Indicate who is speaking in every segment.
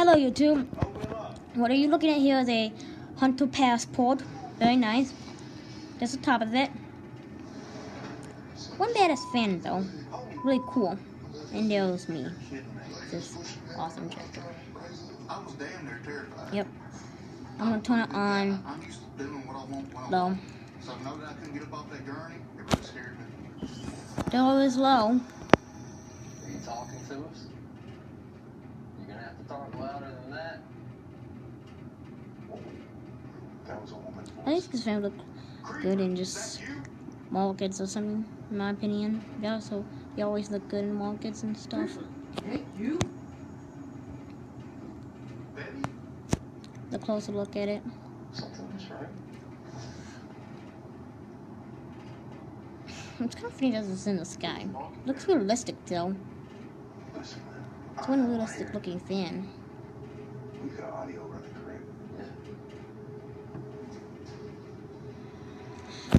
Speaker 1: Hello YouTube. What are you looking at here is a Hunter Passport. Very nice. That's the top of it. One badass fan though. Really cool. And there's me. This awesome chick. Yep. I'm gonna turn it on low. Door is low.
Speaker 2: Are you talking to us? You're gonna have to talk louder than that.
Speaker 3: That was a woman.
Speaker 1: I think this fan look good in just markets or something, in my opinion. They always look good in markets and stuff.
Speaker 4: Hey, you.
Speaker 1: The closer look at it.
Speaker 2: Something's right.
Speaker 1: It's kind of funny that it's in the sky. Looks realistic though.
Speaker 3: Listen, man.
Speaker 1: It's one realistic looking fan.
Speaker 3: We got audio running correct.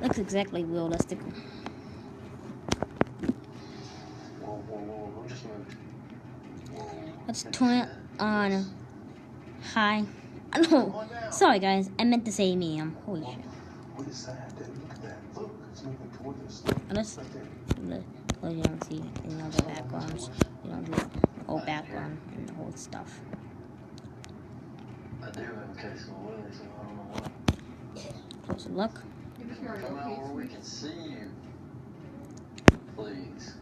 Speaker 1: Looks exactly realistic.
Speaker 2: Whoa, just moved.
Speaker 1: Let's turn it on high. No, sorry guys, I meant to say medium. Holy shit.
Speaker 3: What is that, dude? Look at that. Look, it's moving toward us.
Speaker 1: Unless
Speaker 3: Right there.
Speaker 1: well, you don't see any other backgrounds. You don't do the whole background and the whole stuff.
Speaker 2: I do have a case of Willie, so I don't know why.
Speaker 1: Closer look.
Speaker 2: Come out where we can see you. Please.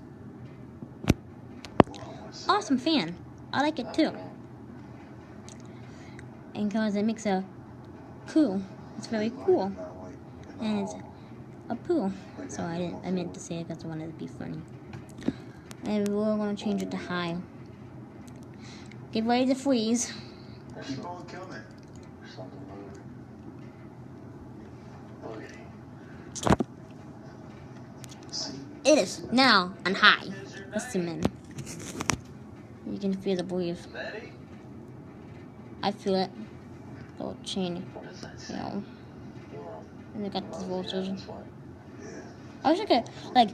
Speaker 1: Awesome fan. I like it too. And because it makes a cool. It's very cool. And it's a poo. So I meant to say it because I wanted to be funny. And we're gonna change it to high. Get ready to freeze.
Speaker 3: Keep on coming.
Speaker 2: There's something moving. Look at him.
Speaker 3: See?
Speaker 1: It is now on high. Listen, man. You can feel the breeze.
Speaker 2: Betty?
Speaker 1: I feel it. Little chain,
Speaker 2: What does that
Speaker 1: you
Speaker 2: say?
Speaker 1: know. And they got this voltage.
Speaker 3: Yeah.
Speaker 1: I wish I could, like,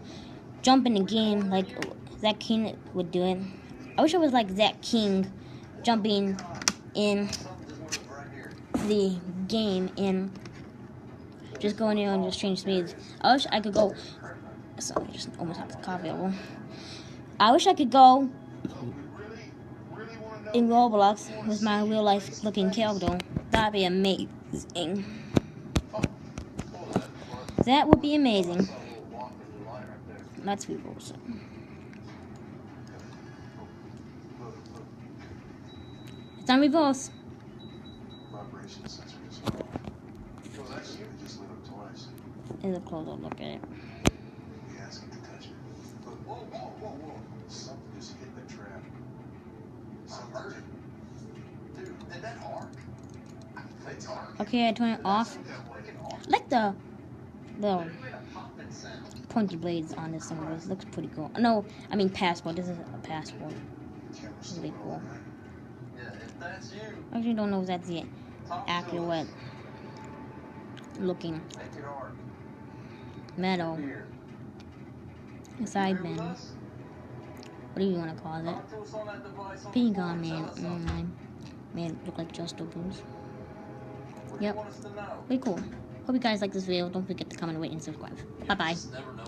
Speaker 1: jump in the game like Zach King would do it. I wish I was like Zach King, jumping in the game and just going in and just change speeds. I wish I could go. Sorry, I just almost had the coffee over. I wish I could go in Roblox with my real life looking character. That'd be amazing. That would be amazing. Let's reverse it. It's on reverse.
Speaker 3: Vibration sensor just went off. Well, that's you. Just lit up twice.
Speaker 1: Here's a closer look at it.
Speaker 3: We asked him to touch it. Look, whoa. Something just hit the trap.
Speaker 2: I heard it. Dude, did that arc? It's arc.
Speaker 1: Okay, I turn it off. I like the pointy blades on this thing. This looks pretty cool. No, I mean passport. This is a passport.
Speaker 3: Camera's
Speaker 1: Really
Speaker 3: still
Speaker 1: cool.
Speaker 3: on, right?
Speaker 2: Yeah, if that's you,
Speaker 1: I actually don't know if that's the
Speaker 2: talk to
Speaker 1: accurate
Speaker 2: us.
Speaker 1: looking
Speaker 2: Make it arc.
Speaker 1: metal
Speaker 2: Here.
Speaker 1: side
Speaker 2: You with
Speaker 1: bin.
Speaker 2: us?
Speaker 1: What do you want to call it?
Speaker 2: Talk to us on that device on the
Speaker 1: Pentagon
Speaker 2: floor.
Speaker 1: man.
Speaker 2: Tell us something.
Speaker 1: Made it look like Just Opens.
Speaker 2: What do you
Speaker 1: Yep.
Speaker 2: want us to know?
Speaker 1: Pretty cool. Hope you guys like this video. Don't forget to comment, rate, and subscribe. Bye bye.
Speaker 2: Never know.